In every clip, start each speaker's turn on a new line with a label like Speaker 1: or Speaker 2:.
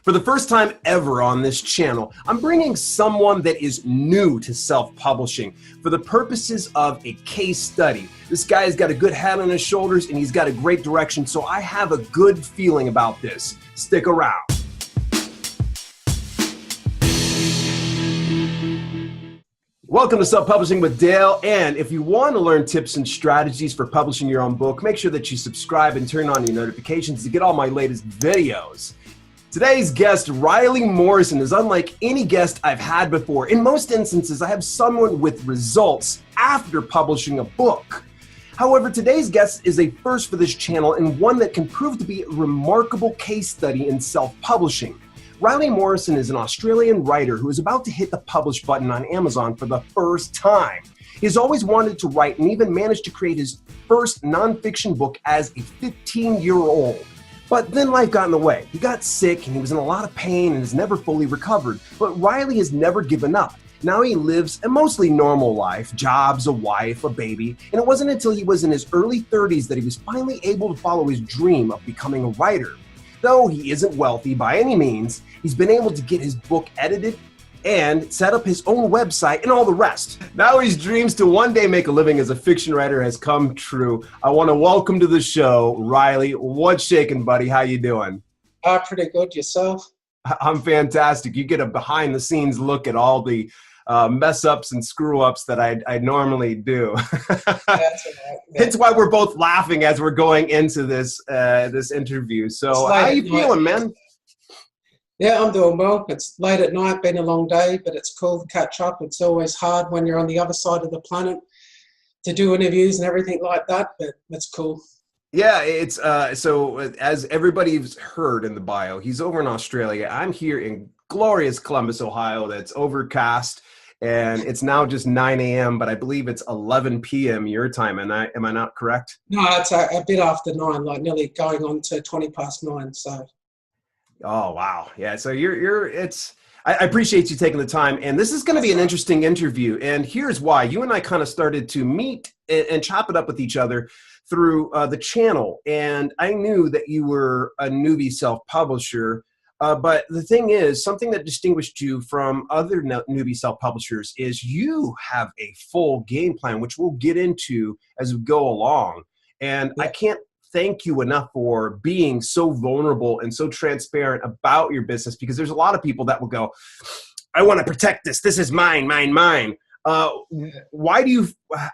Speaker 1: For the first time ever on this channel, I'm bringing someone that is new to self-publishing for the purposes of a case study. This guy's got a good head on his shoulders and he's got a great direction, so I have a good feeling about this. Stick around. Welcome to Self-Publishing with Dale, and if you want to learn tips and strategies for publishing your own book, make sure that you subscribe and turn on your notifications to get all my latest videos. Today's guest, Riley Morrison, is unlike any guest I've had before. In most instances, I have someone with results after publishing a book. However, today's guest is a first for this channel and one that can prove to be a remarkable case study in self-publishing. Riley Morrison is an Australian writer who is about to hit the publish button on Amazon for the first time. He's always wanted to write and even managed to create his first nonfiction book as a 15-year-old. But then life got in the way. He got sick and he was in a lot of pain and has never fully recovered. But Riley has never given up. Now he lives a mostly normal life, jobs, a wife, a baby, and it wasn't until he was in his early 30s that he was finally able to follow his dream of becoming a writer. Though he isn't wealthy by any means, he's been able to get his book edited and set up his own website and all the rest. Now his dreams to one day make a living as a fiction writer has come true. I want to welcome to the show, Riley. What's shaking, buddy? How you doing?
Speaker 2: Pretty good. Yourself?
Speaker 1: I'm fantastic. You get a behind the scenes look at all the mess ups and screw ups that I normally do.
Speaker 2: That's all right.
Speaker 1: Hence why we're both laughing as we're going into this this interview. So how you feeling, man?
Speaker 2: Yeah, I'm doing well. It's late at night, been a long day, but it's cool to catch up. It's always hard when you're on the other side of the planet to do interviews and everything like that, but it's cool.
Speaker 1: Yeah, it's so as everybody's heard in the bio, he's over in Australia. I'm here in glorious Columbus, Ohio. That's overcast, and it's now just 9 a.m., but I believe it's 11 p.m. your time. Am I not correct?
Speaker 2: No, it's a bit after 9, like nearly going on to 20 past 9, so.
Speaker 1: Oh, wow. Yeah. So I appreciate you taking the time, and this is going to be an interesting interview. And here's why. You and I kind of started to meet and chop it up with each other through the channel. And I knew that you were a newbie self-publisher. But the thing is, something that distinguished you from other newbie self-publishers is you have a full game plan, which we'll get into as we go along. And I can't thank you enough for being so vulnerable and so transparent about your business, because there's a lot of people that will go, I want to protect this. This is mine, mine, mine. Why do you,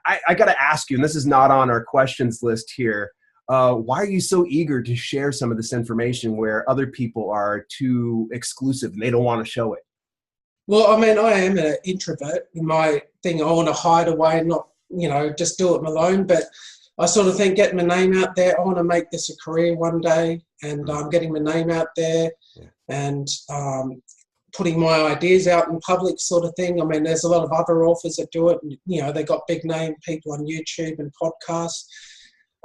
Speaker 1: I got to ask you, and this is not on our questions list here. Why are you so eager to share some of this information where other people are too exclusive and they don't want to show it?
Speaker 2: Well, I mean, I am an introvert. My thing, I want to hide away, not, just do it alone. But I sort of think getting my name out there, I want to make this a career one day, and getting my name out there and putting my ideas out in public sort of thing. I mean, there's a lot of other authors that do it. They got big name people on YouTube and podcasts.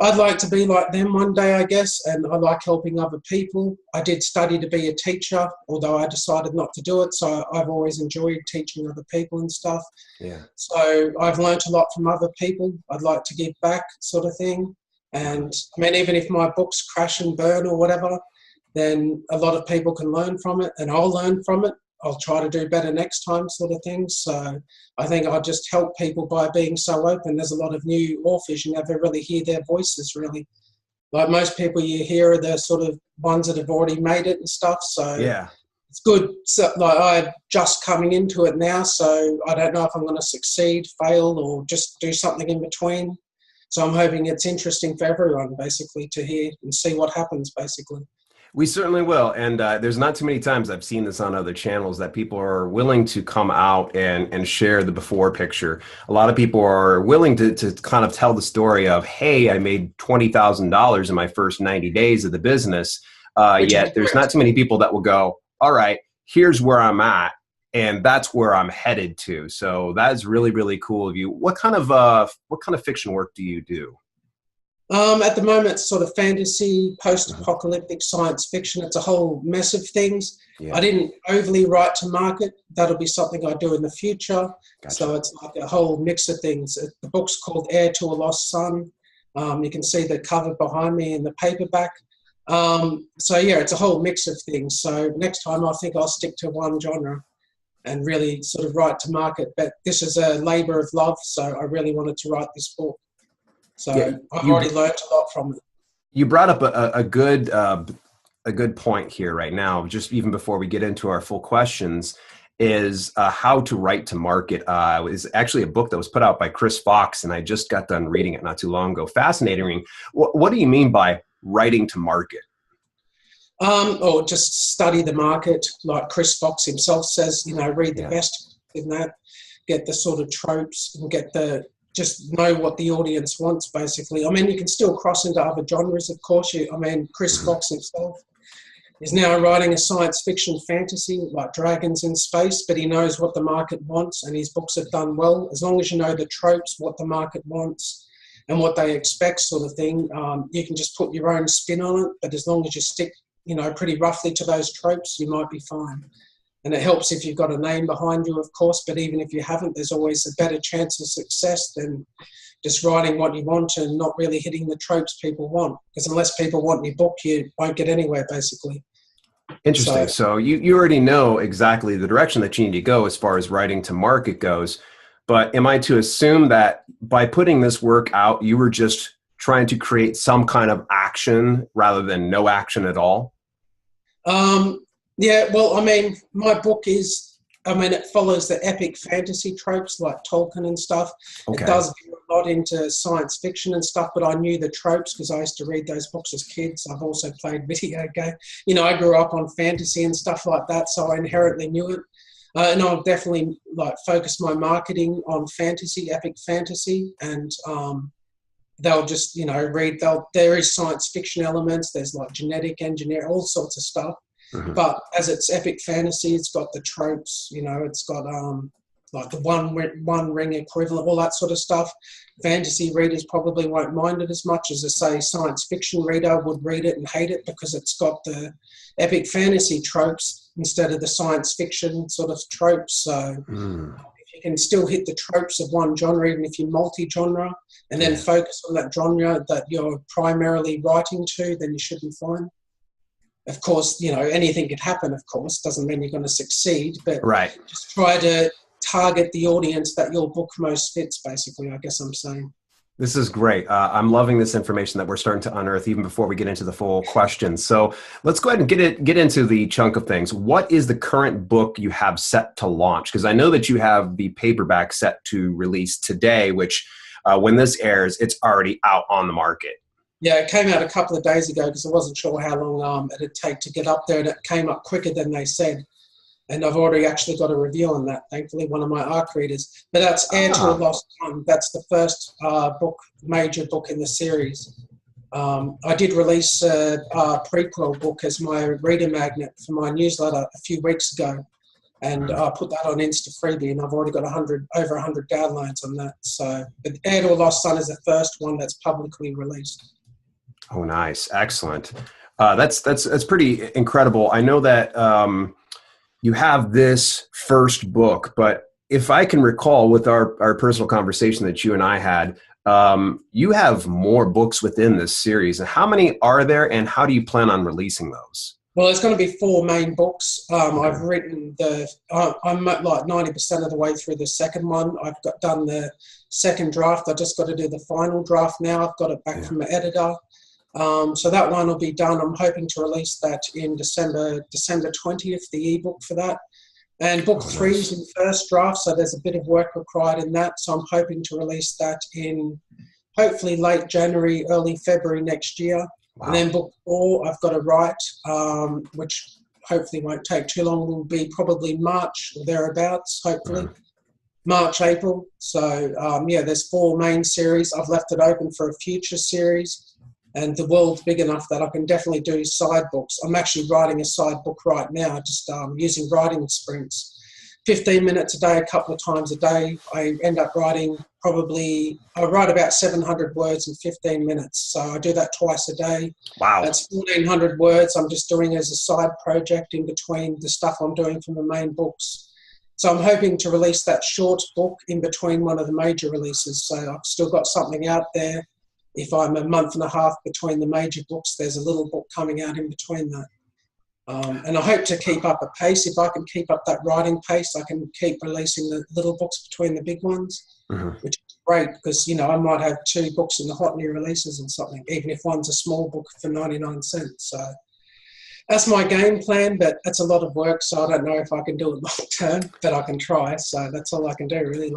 Speaker 2: I'd like to be like them one day, I guess, and I like helping other people. I did study to be a teacher, although I decided not to do it, so I've always enjoyed teaching other people and stuff. Yeah. So I've learned a lot from other people. I'd like to give back sort of thing. And I mean, even if my books crash and burn or whatever, then a lot of people can learn from it, and I'll learn from it. I'll try to do better next time sort of thing. So I think I'll just help people by being so open. There's a lot of new authors, you never really hear their voices really. Like most people you hear are the sort of ones that have already made it and stuff. So yeah, it's good. So, like I'm just coming into it now, so I don't know if I'm going to succeed, fail, or just do something in between. So I'm hoping it's interesting for everyone basically to hear and see what happens basically.
Speaker 1: We certainly will. And there's not too many times I've seen this on other channels that people are willing to come out and share the before picture. A lot of people are willing to kind of tell the story of, hey, I made $20,000 in my first 90 days of the business. Yet there's not too many people that will go, all right, here's where I'm at, and that's where I'm headed to. So that is really, really cool of you. What kind of fiction work do you do?
Speaker 2: At the moment, it's sort of fantasy, post-apocalyptic science fiction. It's a whole mess of things. Yeah. I didn't overly write to market. That'll be something I do in the future. Gotcha. So it's like a whole mix of things. The book's called Heir to a Lost Son. You can see the cover behind me in the paperback. So yeah, it's a whole mix of things. So next time I think I'll stick to one genre and really sort of write to market. But this is a labour of love, so I really wanted to write this book. So
Speaker 1: Yeah,
Speaker 2: I've already learned a lot from it.
Speaker 1: you brought up a good point here right now, just even before we get into our full questions, is how to write to market. It was actually a book that was put out by Chris Fox, and I just got done reading it not too long ago. Fascinating. What do you mean by writing to market?
Speaker 2: Or just study the market, like Chris Fox himself says, read the best in that, get the sort of tropes and just know what the audience wants, basically. I mean, you can still cross into other genres, of course. Chris Fox himself is now writing a science fiction fantasy like dragons in space, but he knows what the market wants, and his books have done well. As long as you know the tropes, what the market wants and what they expect, sort of thing, you can just put your own spin on it. But as long as you stick, pretty roughly to those tropes, you might be fine. And it helps if you've got a name behind you, of course, but even if you haven't, there's always a better chance of success than just writing what you want and not really hitting the tropes people want. Because unless people want your book, you won't get anywhere, basically.
Speaker 1: Interesting. So you already know exactly the direction that you need to go as far as writing to market goes. But am I to assume that by putting this work out, you were just trying to create some kind of action rather than no action at all?
Speaker 2: Yeah, well, my book it follows the epic fantasy tropes like Tolkien and stuff. Okay. It does get a lot into science fiction and stuff, but I knew the tropes because I used to read those books as kids. I've also played video games. I grew up on fantasy and stuff like that, so I inherently knew it. And I'll definitely focus my marketing on fantasy, epic fantasy, and they'll just, there is science fiction elements, there's genetic engineering, all sorts of stuff. Mm-hmm. But as it's epic fantasy, it's got the tropes, it's got the one ring equivalent, all that sort of stuff. Fantasy readers probably won't mind it as much as, a science fiction reader would read it and hate it because it's got the epic fantasy tropes instead of the science fiction sort of tropes. So if you can still hit the tropes of one genre, even if you're multi-genre, and then focus on that genre that you're primarily writing to, then you should be fine. Of course, anything could happen, of course. Doesn't mean you're going to succeed, but just try to target the audience that your book most fits, basically, I guess I'm saying.
Speaker 1: This is great. I'm loving this information that we're starting to unearth even before we get into the full questions. So let's go ahead and get into the chunk of things. What is the current book you have set to launch? Because I know that you have the paperback set to release today, which when this airs, it's already out on the market.
Speaker 2: Yeah, it came out a couple of days ago because I wasn't sure how long it'd take to get up there, and it came up quicker than they said. And I've already actually got a review on that, thankfully, one of my ARC readers. But that's Heir to a Lost Son. That's the first major book in the series. I did release a prequel book as my reader magnet for my newsletter a few weeks ago. And I put that on Insta Freebie, and I've already got over 100 downloads on that. So but Heir to a Lost Son is the first one that's publicly released.
Speaker 1: Oh, nice. Excellent. That's pretty incredible. I know that you have this first book, but if I can recall with our personal conversation that you and I had, you have more books within this series. How many are there, and how do you plan on releasing those?
Speaker 2: Well, there's going to be 4 main books. I've written I'm like 90% of the way through the second one. I've done the second draft. I just got to do the final draft now. I've got it back from the editor. So that one will be done. I'm hoping to release that in December 20th, the ebook for that. And book 3 is in first draft, so there's a bit of work required in that. So I'm hoping to release that in hopefully late January, early February next year. Wow. And then book 4 I've got to write, which hopefully won't take too long. Will be probably March or thereabouts, hopefully. March, April. So there's 4 main series. I've left it open for a future series. And the world's big enough that I can definitely do side books. I'm actually writing a side book right now, just using writing sprints. 15 minutes a day, a couple of times a day. I end up writing I write about 700 words in 15 minutes. So I do that twice a day.
Speaker 1: Wow.
Speaker 2: That's 1,400 words I'm just doing as a side project in between the stuff I'm doing from the main books. So I'm hoping to release that short book in between one of the major releases. So I've still got something out there. if I'm a month and a half between the major books, there's a little book coming out in between that. And I hope to keep up a pace. If I can keep up that writing pace, I can keep releasing the little books between the big ones, which is great because, you know, I might have 2 books in the hot new releases or something, even if one's a small book for 99 cents. So that's my game plan, but it's a lot of work, so I don't know if I can do it long term, but I can try. So that's all I can do, really.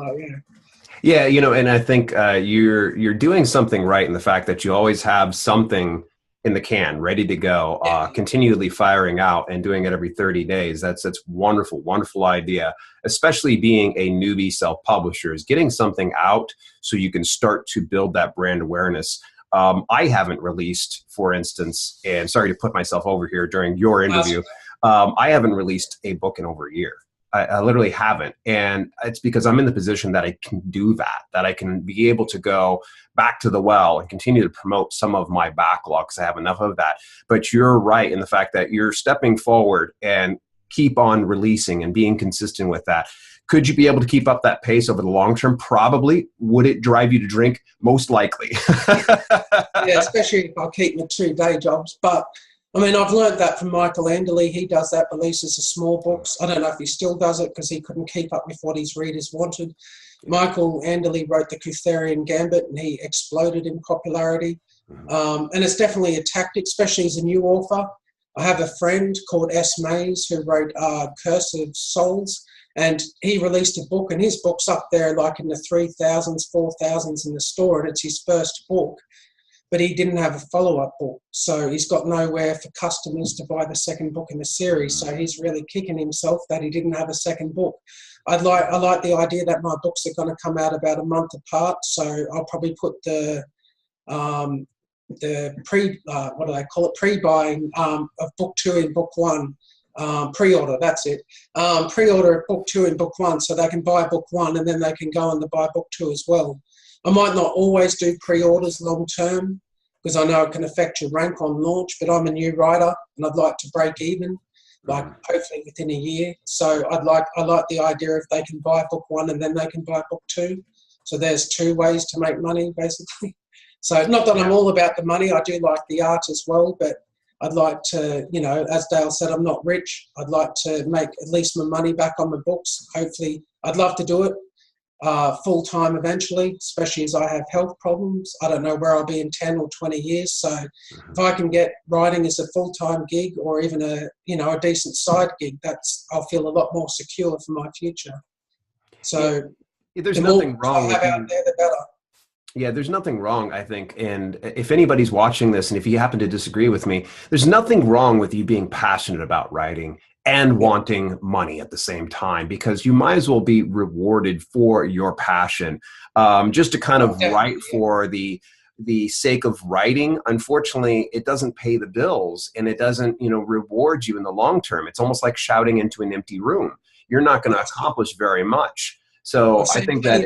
Speaker 1: Yeah, you know, and I think you're doing something right in the fact that you always have something in the can ready to go, continually firing out and doing it every 30 days. That's wonderful, wonderful idea, especially being a newbie self-publisher, is getting something out so you can start to build that brand awareness. I haven't released, for instance, and sorry to put myself over here during your interview, I haven't released a book in over a year. I literally haven't. And it's because I'm in the position that I can do that I can be able to go back to the well and continue to promote some of my backlogs. I have enough of that. But you're right in the fact that you're stepping forward and keep on releasing and being consistent with that. Could you be able to keep up that pace over the long term? Probably. Would it drive you to drink? Most likely.
Speaker 2: Yeah, especially if I keep my 2 day jobs. But I mean, I've learned that from Michael Anderle. He does that, releases the small books. I don't know if he still does it because he couldn't keep up with what his readers wanted. Michael Anderle wrote The Cutherian Gambit and he exploded in popularity. And it's definitely a tactic, especially as a new author. I have a friend called S. Mays who wrote Curse of Souls, and he released a book, and his book's up there like in the 3,000s, 4,000s in the store, and it's his first book. But he didn't have a follow-up book, so he's got nowhere for customers to buy the second book in the series. So he's really kicking himself that he didn't have a second book. I like the idea that my books are going to come out about a month apart, so I'll probably put the pre-buying of book 2 in book 1. Pre-order, that's it. Pre-order book 2 and book 1, so they can buy book 1 and then they can go and buy book 2 as well. I might not always do pre-orders long term because I know it can affect your rank on launch, but I'm a new writer and I'd like to break even, like hopefully within a year. So I like the idea if they can buy book 1 and then they can buy book 2. So there's 2 ways to make money basically. So not that I'm all about the money, I do like the art as well, but I'd like to, you know, as Dale said, I'm not rich. I'd like to make at least my money back on my books. Hopefully, I'd love to do it full-time eventually, especially as I have health problems. I don't know where I'll be in 10 or 20 years. So if I can get writing as a full-time gig or even a decent side gig, I'll feel a lot more secure for my future. So
Speaker 1: there's nothing wrong with
Speaker 2: out there, the better.
Speaker 1: Yeah, there's nothing wrong, I think. And if anybody's watching this, and if you happen to disagree with me, there's nothing wrong with you being passionate about writing and wanting money at the same time, because you might as well be rewarded for your passion. Just to kind of write for the sake of writing, unfortunately, it doesn't pay the bills and it doesn't, reward you in the long term. It's almost like shouting into an empty room. You're not going to accomplish very much. So I think that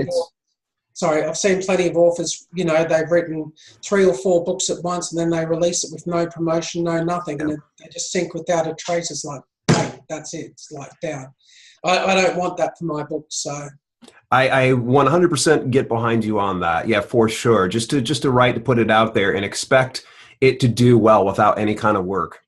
Speaker 2: I've seen plenty of authors, they've written 3 or 4 books at once and then they release it with no promotion, no nothing. Yeah. And they just sink without a trace. It's like, hey, that's it. It's like down. I don't want that for my books. So
Speaker 1: I 100% get behind you on that. Yeah, for sure. Just to write, to put it out there and expect it to do well without any kind of work.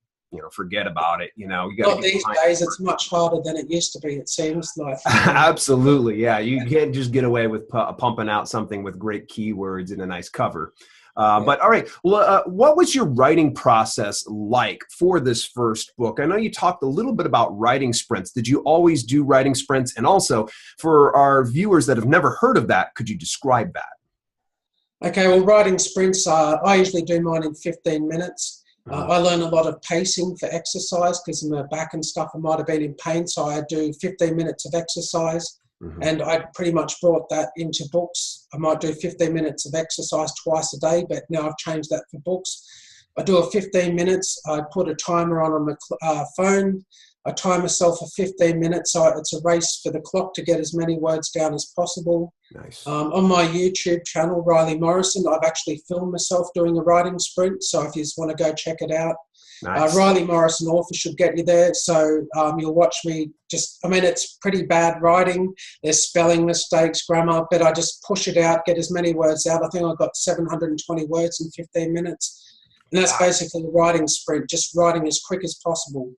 Speaker 1: Forget about it. You got
Speaker 2: these days. It's much harder than it used to be. It seems like.
Speaker 1: Absolutely, yeah. You can't just get away with pumping out something with great keywords and a nice cover. But all right, well, what was your writing process like for this first book? I know you talked a little bit about writing sprints. Did you always do writing sprints? And also, for our viewers that have never heard of that, could you describe that?
Speaker 2: Okay, well, writing sprints, I usually do mine in 15 minutes. I learn a lot of pacing for exercise because in my back and stuff I might have been in pain, so I do 15 minutes of exercise, and I pretty much brought that into books. I might do 15 minutes of exercise twice a day, but now I've changed that for books. I do a 15 minutes, I put a timer on my phone, I time myself for 15 minutes, so it's a race for the clock to get as many words down as possible.
Speaker 1: Nice.
Speaker 2: On my YouTube channel, Riley Morrison, I've actually filmed myself doing a writing sprint, so if you just want to go check it out.
Speaker 1: Nice.
Speaker 2: Riley Morrison author should get you there. So you'll watch me it's pretty bad writing. There's spelling mistakes, grammar, but I just push it out, get as many words out. I think I got 720 words in 15 minutes. And that's basically a writing sprint, just writing as quick as possible.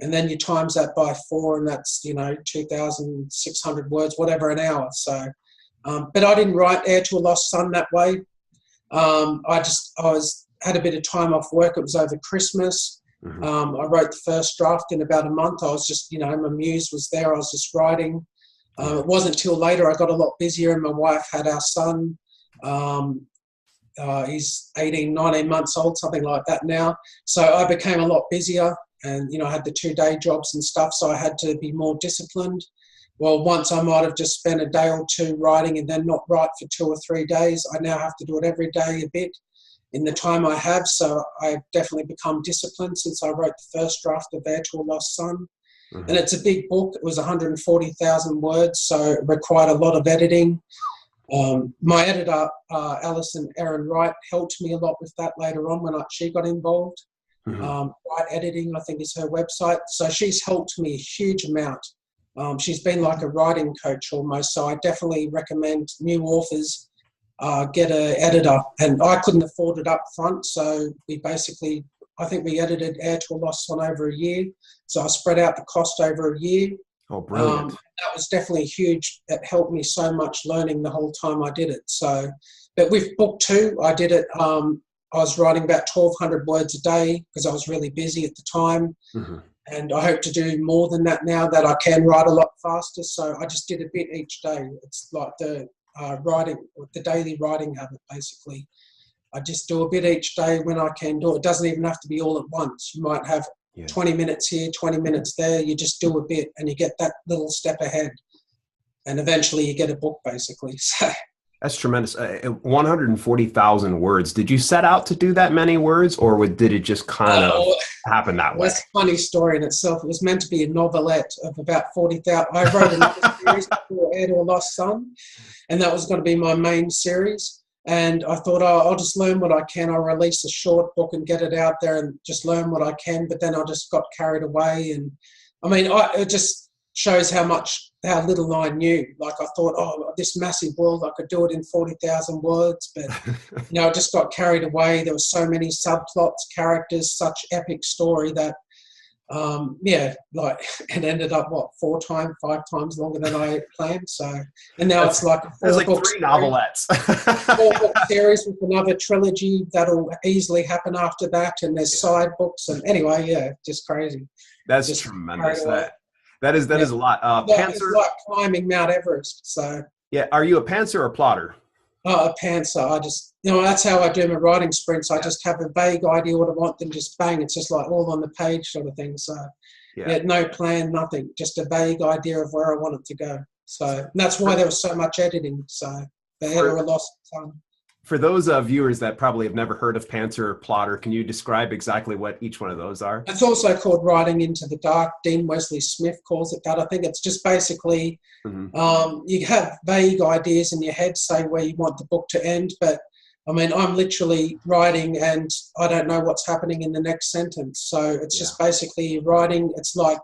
Speaker 2: And then you times that by 4, and that's, 2,600 words, whatever, an hour. So, but I didn't write Heir to a Lost Son that way. Had a bit of time off work. It was over Christmas. I wrote the first draft in about a month. I was just, my muse was there. I was just writing. It wasn't till later I got a lot busier, and my wife had our son. He's 18, 19 months old, something like that now. So I became a lot busier, and, I had the 2-day jobs and stuff, so I had to be more disciplined. Well, once I might have just spent a day or two writing and then not write for 2 or 3 days. I now have to do it every day a bit in the time I have. So I've definitely become disciplined since I wrote the first draft of Heir to a Lost Son. And it's a big book. It was 140,000 words, so it required a lot of editing. My editor, Alison Erin Wright, helped me a lot with that later on when she got involved. Wright Editing, I think, is her website. So she's helped me a huge amount. She's been like a writing coach almost. So I definitely recommend new authors get an editor. And I couldn't afford it up front. So we edited Heir to a Lost Son over a year. So I spread out the cost over a year.
Speaker 1: Oh, brilliant.
Speaker 2: That was definitely huge. It helped me so much learning the whole time I did it. So, but with book 2, I did it. I was writing about 1,200 words a day because I was really busy at the time. And I hope to do more than that now that I can write a lot faster. So I just did a bit each day. It's like the daily writing habit, basically. I just do a bit each day when I can do it. It doesn't even have to be all at once. You might have 20 minutes here, 20 minutes there. You just do a bit and you get that little step ahead. And eventually you get a book, basically. So
Speaker 1: that's tremendous. 140,000 words. Did you set out to do that many words, or did it just kind of happen that way?
Speaker 2: That's a funny story in itself. It was meant to be a novelette of about 40,000. I wrote another series called Heir to a Lost Son, and that was going to be my main series. And I thought, I'll just learn what I can. I'll release a short book and get it out there and just learn what I can. But then I just got carried away. And it just shows how little I knew. Like I thought, this massive world, I could do it in 40,000 words. But, I just got carried away. There were so many subplots, characters, such epic story that, it ended up, 5 times longer than I planned. So, and now it's like a
Speaker 1: 3 novelettes.
Speaker 2: 4-book series with another trilogy that'll easily happen after that. And there's side books. And anyway, just crazy.
Speaker 1: That's
Speaker 2: just
Speaker 1: tremendous. That is a lot.
Speaker 2: Pantser, it's like climbing Mount Everest. So
Speaker 1: yeah, are you a pantser or plotter?
Speaker 2: A pantser. I just, that's how I do my writing sprints. I just have a vague idea what I want, then just bang. It's just like all on the page sort of thing. So no plan, nothing. Just a vague idea of where I want it to go. So that's why there was so much editing. So the Heir to a Lost Son.
Speaker 1: For those viewers that probably have never heard of pantser or plotter, can you describe exactly what each one of those are?
Speaker 2: It's also called Writing into the Dark. Dean Wesley Smith calls it that. I think it's just basically you have vague ideas in your head, say where you want the book to end, but I'm literally writing and I don't know what's happening in the next sentence. So it's just basically writing. It's like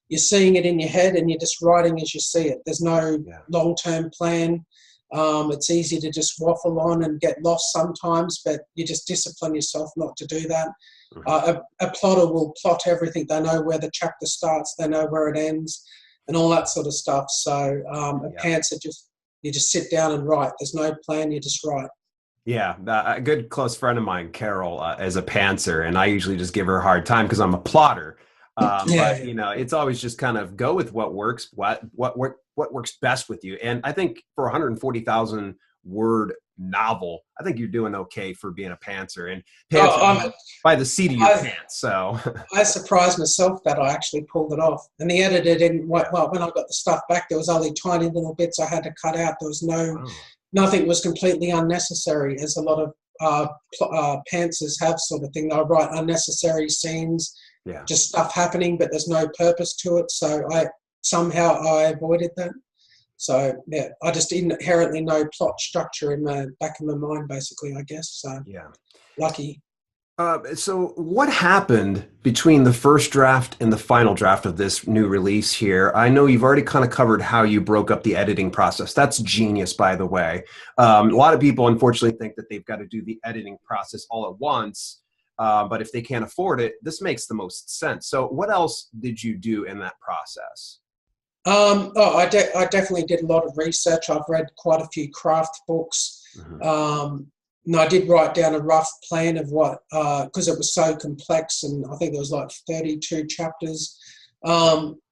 Speaker 2: you're seeing it in your head and you're just writing as you see it. There's no long-term plan. It's easy to just waffle on and get lost sometimes, but you just discipline yourself not to do that. A plotter will plot everything. They know where the chapter starts, they know where it ends, and all that sort of stuff. So a pantser, you just sit down and write. There's no plan, you just write.
Speaker 1: Yeah, a good close friend of mine, Carol, is a pantser, and I usually just give her a hard time because I'm a plotter. But it's always just kind of go with what works, what works best with you. And I think for 140,000 word novel, I think you're doing okay for being a pantser, and by the seat of your pants. So
Speaker 2: I surprised myself that I actually pulled it off. And the editor didn't. When I got the stuff back, there was only tiny little bits I had to cut out. There was nothing was completely unnecessary, as a lot of pantsers have, sort of thing. They'll write unnecessary scenes. Just stuff happening, but there's no purpose to it. So I avoided that. So I just inherently know plot structure in the back of my mind, basically, I guess. So lucky.
Speaker 1: So what happened between the first draft and the final draft of this new release here? I know you've already kind of covered how you broke up the editing process. That's genius, by the way. A lot of people, unfortunately, think that they've got to do the editing process all at once. But if they can't afford it, this makes the most sense. So what else did you do in that process?
Speaker 2: I definitely did a lot of research. I've read quite a few craft books.
Speaker 1: Mhm.
Speaker 2: And I did write down a rough plan of what, because it was so complex, and I think there was like 32 chapters.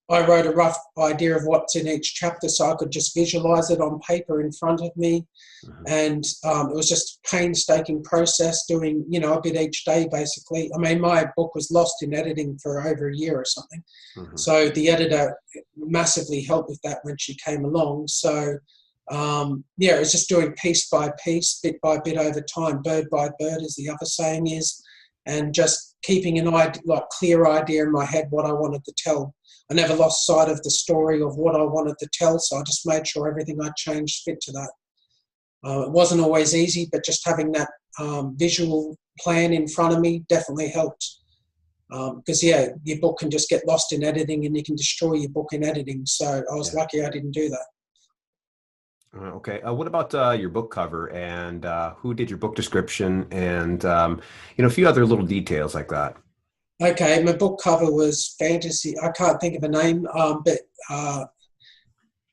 Speaker 2: I wrote a rough idea of what's in each chapter so I could just visualize it on paper in front of me.
Speaker 1: Mhm.
Speaker 2: And it was just a painstaking process doing, a bit each day, basically. I mean, my book was lost in editing for over a year or something.
Speaker 1: Mhm.
Speaker 2: So the editor massively helped with that when she came along. So, it was just doing piece by piece, bit by bit over time, bird by bird, as the other saying is, and just keeping an idea, like clear idea in my head what I wanted to tell. I never lost sight of the story of what I wanted to tell, so I just made sure everything I changed fit to that. It wasn't always easy, but just having that visual plan in front of me definitely helped. Because, your book can just get lost in editing and you can destroy your book in editing. So I was
Speaker 1: Yeah.
Speaker 2: lucky I didn't do that.
Speaker 1: Okay. What about your book cover and who did your book description and a few other little details like that?
Speaker 2: Okay, my book cover was fantasy. I can't think of a name, but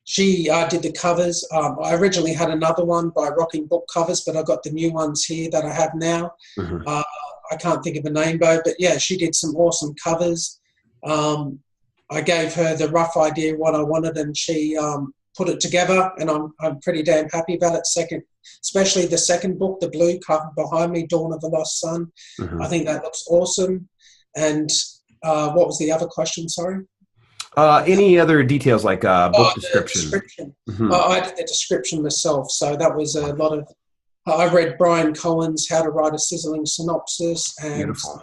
Speaker 2: she did the covers. I originally had another one by Rocking Book Covers, but I got the new ones here that I have now.
Speaker 1: Mhm.
Speaker 2: Uh, I can't think of a name though, but yeah, she did some awesome covers. Um, I gave her the rough idea what I wanted, and she put it together, and I'm pretty damn happy about it. Especially the second book, the blue cover behind me, Dawn of the Lost Sun. I
Speaker 1: Mhm.
Speaker 2: think that looks awesome. And what was the other question? Sorry.
Speaker 1: Any other details like
Speaker 2: Oh,
Speaker 1: book
Speaker 2: the
Speaker 1: description?
Speaker 2: description.
Speaker 1: Hmm.
Speaker 2: I did the description myself, so that was a
Speaker 1: Wonderful.
Speaker 2: lot of. I read Brian Cohen's How to Write a Sizzling Synopsis and
Speaker 1: Beautiful.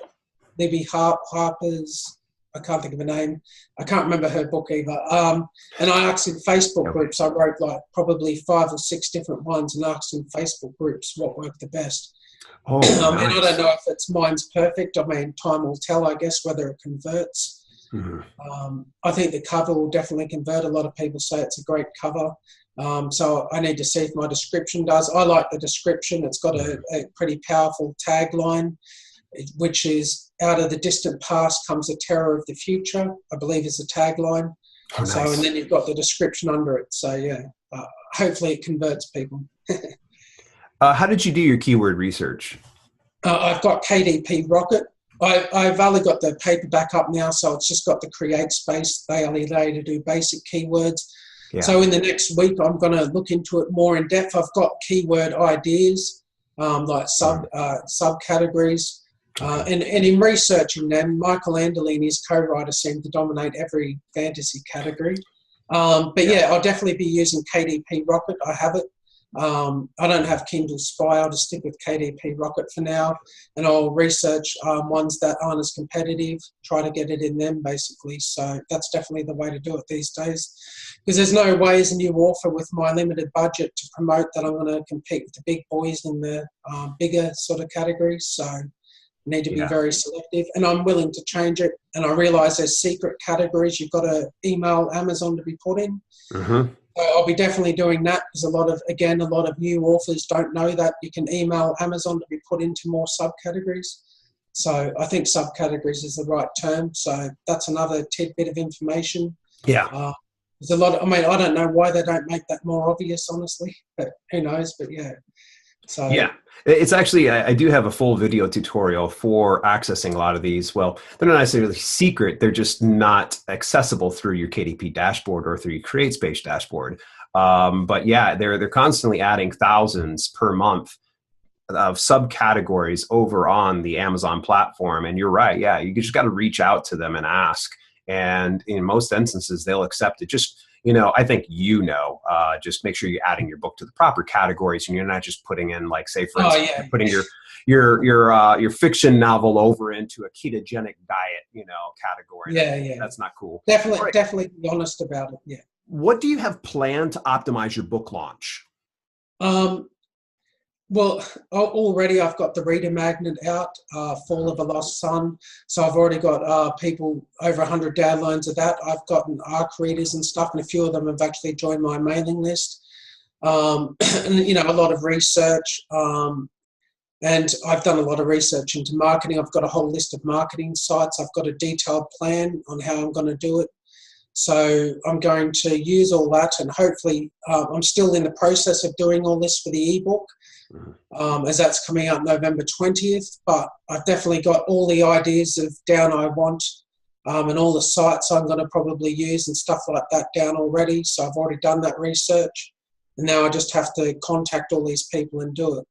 Speaker 2: Libby Harper's. I can't think of a name. I can't remember her book either. And I asked in Facebook
Speaker 1: Okay.
Speaker 2: groups. I wrote like probably 5 or 6 different ones and asked in Facebook groups what worked the best.
Speaker 1: Oh,
Speaker 2: And I don't
Speaker 1: nice.
Speaker 2: know if mine's perfect. I mean, time will tell, I guess, whether it converts.
Speaker 1: Mhm.
Speaker 2: I think the cover will definitely convert. A lot of people say it's a great cover. So I need to see if my description does. I like the description. It's got a pretty powerful tagline, which is "Out of the distant past comes the terror of the future," I believe is the tagline.
Speaker 1: Oh,
Speaker 2: So, and
Speaker 1: nice.
Speaker 2: then you've got the description under it. So, yeah, hopefully it converts people.
Speaker 1: How did you do your keyword research?
Speaker 2: I've got KDP Rocket. I've only got the paperback up now, so it's just got the create space daily day to do basic keywords.
Speaker 1: Yeah.
Speaker 2: So in the next week, I'm going to look into it more in depth. I've got keyword ideas, like
Speaker 1: Mhm.
Speaker 2: subcategories.
Speaker 1: Okay.
Speaker 2: And in researching them, Michael Anderle and his co-writer seem to dominate every fantasy category. But
Speaker 1: Yeah.
Speaker 2: yeah, I'll definitely be using KDP Rocket. I have it. I don't have Kindle Spy. I'll just stick with KDP Rocket for now, and I'll research ones that aren't as competitive, try to get it in them basically. So that's definitely the way to do it these days, because there's no way as a new author with my limited budget to promote that I'm going to compete with the big boys in the bigger sort of categories. So I need to be
Speaker 1: Yeah.
Speaker 2: very selective, and I'm willing to change it. And I realise there's secret categories you've got to email Amazon to be put in.
Speaker 1: Hmm.
Speaker 2: So I'll be definitely doing that because a lot of new authors don't know that you can email Amazon to be put into more subcategories. So I think subcategories is the right term. So that's another tidbit of information.
Speaker 1: Yeah.
Speaker 2: Uh, there's a lot. I mean, I don't know why they don't make that more obvious, honestly, but who knows? But yeah. So
Speaker 1: Yeah. It's actually, I do have a full video tutorial for accessing a lot of these. Well, they're not necessarily secret. They're just not accessible through your KDP dashboard or through your CreateSpace dashboard. But yeah, they're constantly adding thousands per month of subcategories over on the Amazon platform. And you're right. Yeah. You just got to reach out to them and ask. And in most instances, they'll accept it. Just, I think, just make sure you're adding your book to the proper categories and you're not just putting in, like, say, for
Speaker 2: oh
Speaker 1: instance,
Speaker 2: yeah,
Speaker 1: you're putting your fiction novel over into a ketogenic diet, category.
Speaker 2: yeah.
Speaker 1: That's not cool. All right.
Speaker 2: Definitely be honest about it. Yeah.
Speaker 1: What do you have planned to optimize your book launch?
Speaker 2: Um, Well, already I've got the reader magnet out, Fall of a Lost Son. So I've already got people, over 100 downloads of that. I've gotten ARC readers and stuff, and a few of them have actually joined my mailing list. And, you know, a lot of research. And I've done a lot of research into marketing. I've got a whole list of marketing sites. I've got a detailed plan on how I'm going to do it. So I'm going to use all that, and hopefully I'm still in the process of doing all this for the ebook, as that's coming out November 20th. But I've definitely got all the ideas of down I want, and all the sites I'm going to probably use and stuff like that down already. So I've already done that research, and now I just have to contact all these people and do it.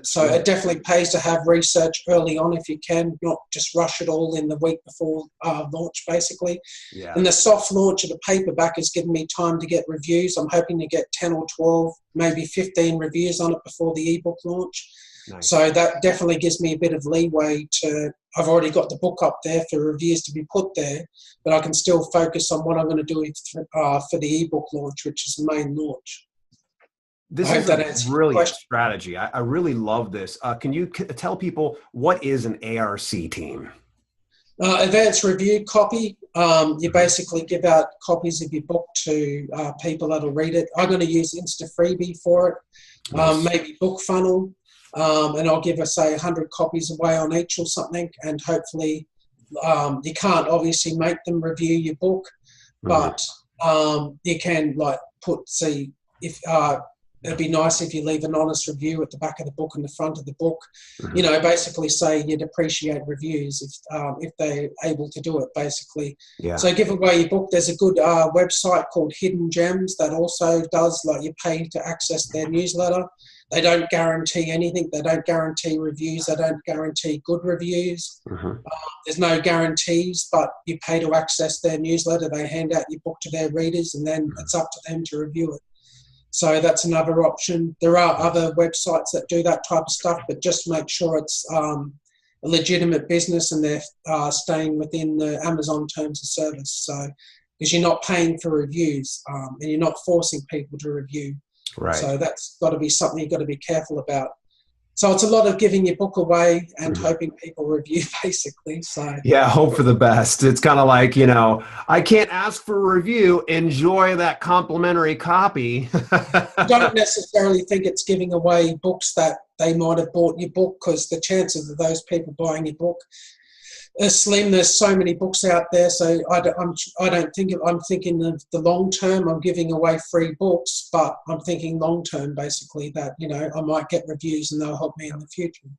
Speaker 2: So it definitely pays to have research early on if you can, not just rush it all in the week before launch, basically.
Speaker 1: Yeah.
Speaker 2: And the soft launch of the paperback has given me time to get reviews. I'm hoping to get 10 or 12, maybe 15 reviews on it before the ebook launch. Nice. So that definitely gives me a bit of leeway to, I've already got the book up there for reviews to be put there, but I can still focus on what I'm going to do for the ebook launch, which is the main launch.
Speaker 1: This is a brilliant strategy. I really love this. Can you tell people what is an ARC team?
Speaker 2: Advanced review copy. You basically give out copies of your book to people that'll read it. I'm going to use Insta Freebie for it, nice. Maybe Book Funnel, and I'll give, say, 100 copies away on each or something, and hopefully you can't obviously make them review your book, but you can if it'd be nice if you leave an honest review at the back of the book and the front of the book. You know, basically say you'd appreciate reviews if they're able to do it, basically. Yeah. So give away your book. There's a good website called Hidden Gems that also does, like, you pay to access their newsletter. They don't guarantee anything. They don't guarantee reviews. They don't guarantee good reviews. There's no guarantees, but you pay to access their newsletter. They hand out your book to their readers, and then it's up to them to review it. So that's another option. There are other websites that do that type of stuff, but just make sure it's a legitimate business and they're staying within the Amazon terms of service. So, because you're not paying for reviews and you're not forcing people to review. Right. So that's got to be something you've got to be careful about. So it's a lot of giving your book away and hoping people review, basically. So
Speaker 1: yeah, hope for the best. It's kind of like, you know, I can't ask for a review. Enjoy that complimentary copy.
Speaker 2: I don't necessarily think it's giving away books that they might have bought your book, because the chances of those people buying your book are slim. There's so many books out there, so I'm thinking of the long term. I'm giving away free books, but I'm thinking long term, basically, that, you know, I might get reviews and they'll help me in the future.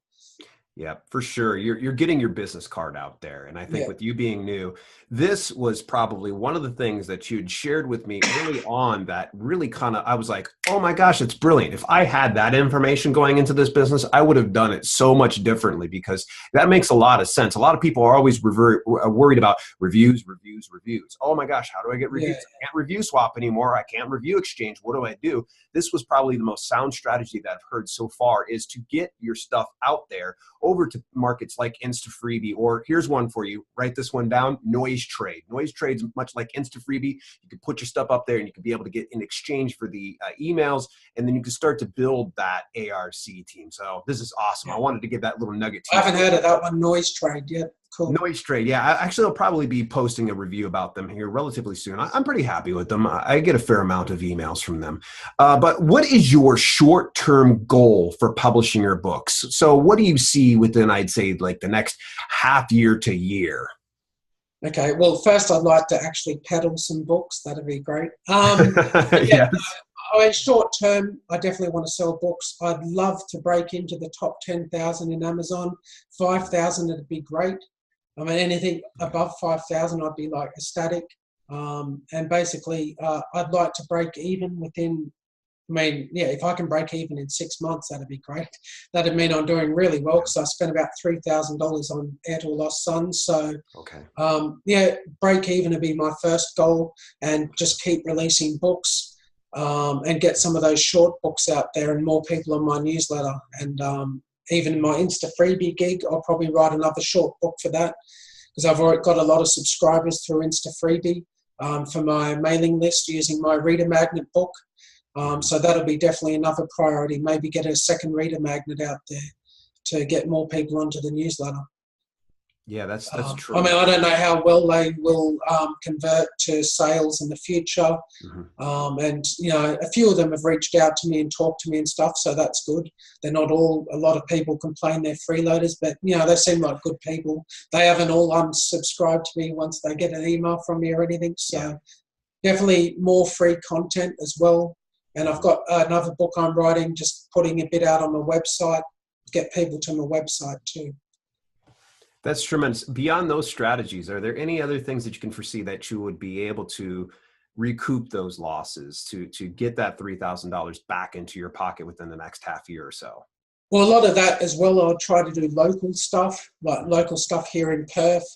Speaker 1: Yeah, for sure. You're getting your business card out there. And I think with you being new, this was probably one of the things that you'd shared with me early on that really I was like, oh my gosh, it's brilliant. If I had that information going into this business, I would have done it so much differently, because that makes a lot of sense. A lot of people are always worried about reviews. Oh my gosh, how do I get reviews? I can't review swap anymore. I can't review exchange. What do I do? This was probably the most sound strategy that I've heard so far, is to get your stuff out there over to markets like Insta Freebie, or here's one for you. Write this one down: Noise Trade. Noise Trade's much like Insta Freebie. You can put your stuff up there and you can be able to get in exchange for the emails, and then you can start to build that ARC team. So this is awesome. I wanted to give that little nugget to you.
Speaker 2: I haven't heard of that one, Noise Trade, yet. Cool.
Speaker 1: Noise Trade, yeah. Actually, I'll probably be posting a review about them here relatively soon. I'm pretty happy with them. I get a fair amount of emails from them. But what is your short-term goal for publishing your books? So what do you see within, I'd say, like the next half year to year?
Speaker 2: Okay, well, first I'd like to actually peddle some books. That'd be great.
Speaker 1: Yes.
Speaker 2: Short term, I definitely want to sell books. I'd love to break into the top 10,000 in Amazon. 5,000 would be great. I mean, anything above 5,000, I'd be like ecstatic. And basically, I'd like to break even within, if I can break even in 6 months, that'd be great. That'd mean I'm doing really well, because I spent about $3,000 on Heir to a Lost Son. So, break even would be my first goal, and just keep releasing books and get some of those short books out there and more people on my newsletter. And even in my Insta Freebie gig, I'll probably write another short book for that, because I've already got a lot of subscribers through Insta Freebie for my mailing list using my reader magnet book. So that'll be definitely another priority. Maybe get a second reader magnet out there to get more people onto the newsletter.
Speaker 1: Yeah, that's true.
Speaker 2: I mean, I don't know how well they will convert to sales in the future. And, you know, a few of them have reached out to me and talked to me and stuff, so that's good. They're not all, a lot of people complain they're freeloaders, but, you know, they seem like good people. They haven't all unsubscribed to me once they get an email from me or anything. So definitely more free content as well. And I've got another book I'm writing, just putting a bit out on my website, get people to my website too.
Speaker 1: That's tremendous. Beyond those strategies, are there any other things that you can foresee that you would be able to recoup those losses to get that $3,000 back into your pocket within the next half year or so?
Speaker 2: Well, a lot of that as well, I'll try to do local stuff, like local stuff here in Perth.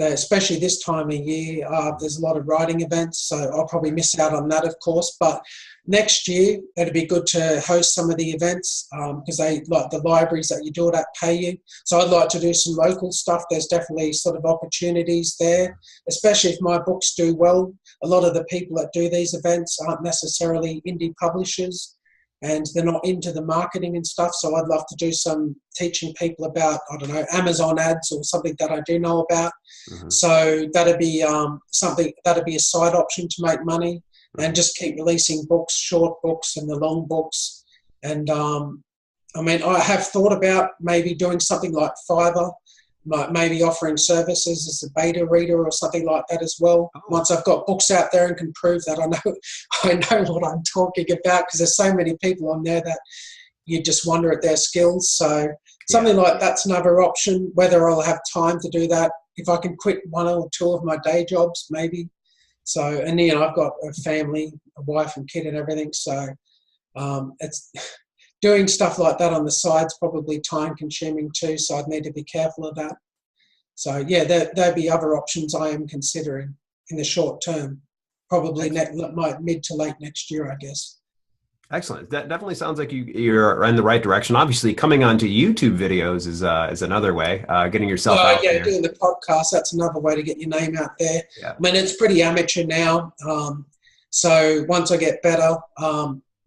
Speaker 2: Especially this time of year, there's a lot of writing events, so I'll probably miss out on that, of course. But next year, it'd be good to host some of the events because they, like the libraries that you do it at, pay you. So I'd like to do some local stuff. There's definitely sort of opportunities there, especially if my books do well. A lot of the people that do these events aren't necessarily indie publishers, and they're not into the marketing and stuff. So I'd love to do some teaching people about, I don't know, Amazon ads or something that I do know about. So that'd be something, that'd be a side option to make money, and just keep releasing books, short books and the long books. And I mean, I have thought about maybe doing something like Fiverr, maybe offering services as a beta reader or something like that as well. Once I've got books out there and can prove that I know what I'm talking about, because there's so many people on there that you just wonder at their skills. So something like that's another option. Whether I'll have time to do that, if I can quit one or two of my day jobs, maybe. So, and you know, I've got a family, a wife and kid and everything. So it's doing stuff like that on the side's probably time consuming too. So I'd need to be careful of that. So yeah, there'd be other options I am considering in the short term, probably mid to late next year, I guess.
Speaker 1: Excellent. That definitely sounds like you're in the right direction. Obviously, coming onto YouTube videos is another way, getting yourself out there.
Speaker 2: Doing the podcast, that's another way to get your name out there.
Speaker 1: Yeah.
Speaker 2: I mean, it's pretty amateur now. So once I get better,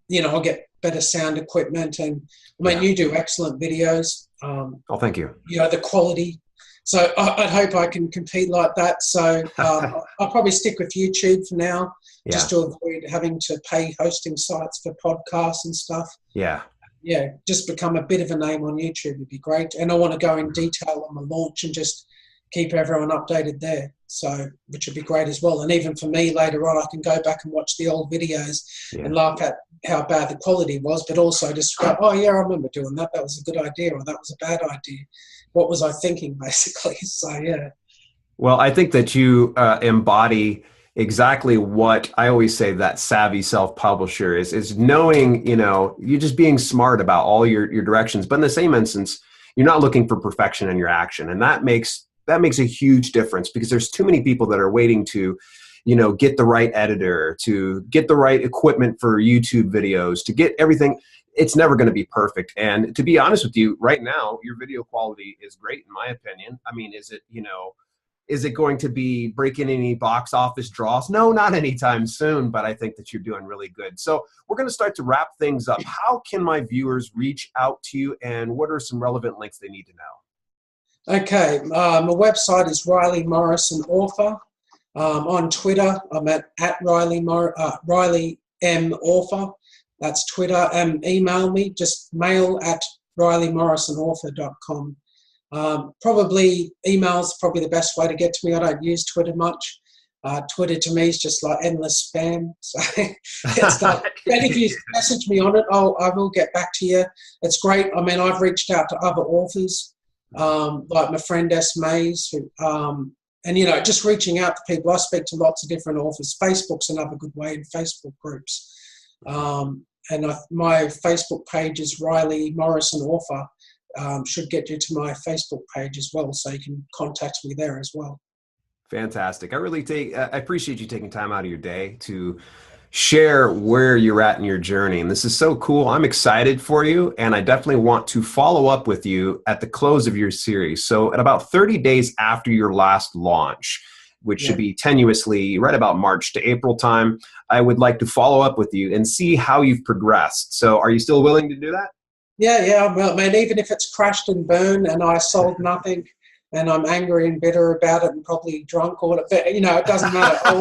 Speaker 2: you know, I'll get better sound equipment. And I mean, you do excellent videos.
Speaker 1: Oh, thank you.
Speaker 2: You know, the quality. So I'd hope I can compete like that. So I'll probably stick with YouTube for now, just to avoid having to pay hosting sites for podcasts and stuff. Yeah, just become a bit of a name on YouTube would be great. And I want to go in detail on the launch and just keep everyone updated there. So, which would be great as well. And even for me later on, I can go back and watch the old videos and laugh at how bad the quality was, but also just go, oh yeah, I remember doing that. That was a good idea, or that was a bad idea. What was I thinking, basically? So, yeah.
Speaker 1: Well, I think that you embody exactly what I always say that savvy self-publisher is knowing, you know, you're just being smart about all your directions. But in the same instance, you're not looking for perfection in your action. And that makes a huge difference, because there's too many people that are waiting to, you know, get the right editor, to get the right equipment for YouTube videos, to get everything. It's never going to be perfect. And to be honest with you, right now, your video quality is great, in my opinion. I mean, is it going to be breaking any box office draws? No, not anytime soon, but I think that you're doing really good. So we're going to start to wrap things up. How can my viewers reach out to you, and what are some relevant links they need to know?
Speaker 2: Okay, my website is Riley Morrison Author. On Twitter, I'm at Riley M Author. That's Twitter. Email me, just mail at RileyMorrisonAuthor.com. Probably email's probably the best way to get to me. I don't use Twitter much. Twitter to me is just like endless spam. So it's like, and if you message me on it, I will get back to you. It's great. I mean, I've reached out to other authors, like my friend S. Mays, who, and, you know, just reaching out to people. I speak to lots of different authors. Facebook's another good way, in Facebook groups. And my Facebook page is Riley Morrison Author. Should get you to my Facebook page as well, so you can contact me there as well.
Speaker 1: Fantastic. I appreciate you taking time out of your day to share where you're at in your journey. And this is so cool. I'm excited for you, and I definitely want to follow up with you at the close of your series. So at about 30 days after your last launch, which should be tenuously right about March to April time, I would like to follow up with you and see how you've progressed. So are you still willing to do that?
Speaker 2: Yeah. Well, man, even if it's crashed and burned and I sold nothing and I'm angry and bitter about it and probably drunk or whatever, you know, it doesn't matter. I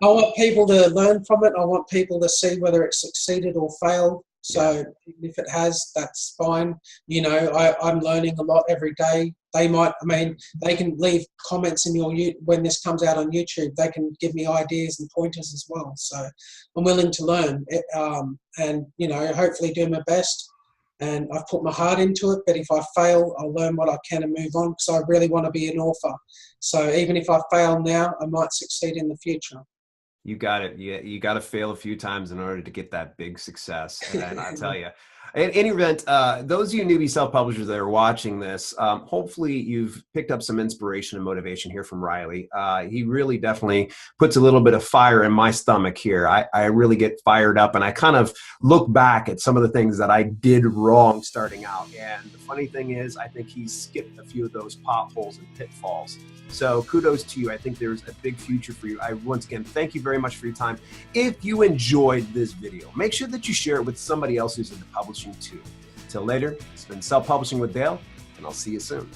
Speaker 2: want people to learn from it. I want people to see whether it succeeded or failed. So if it has, that's fine. You know, I'm learning a lot every day. They can leave comments in when this comes out on YouTube. They can give me ideas and pointers as well. So I'm willing to learn and, you know, hopefully do my best. And I've put my heart into it, but if I fail, I'll learn what I can and move on, because I really want to be an author. So even if I fail now, I might succeed in the future.
Speaker 1: You got it. You got to fail a few times in order to get that big success. And I tell you, in any event, those of you newbie self-publishers that are watching this, hopefully you've picked up some inspiration and motivation here from Riley. He really definitely puts a little bit of fire in my stomach here. I really get fired up, and I kind of look back at some of the things that I did wrong starting out. And the funny thing is, I think he skipped a few of those potholes and pitfalls. So kudos to you. I think there's a big future for you. I once again thank you very much for your time. If you enjoyed this video, make sure that you share it with somebody else who's into publishing too. Till later, it's been Self-Publishing with Dale, and I'll see you soon.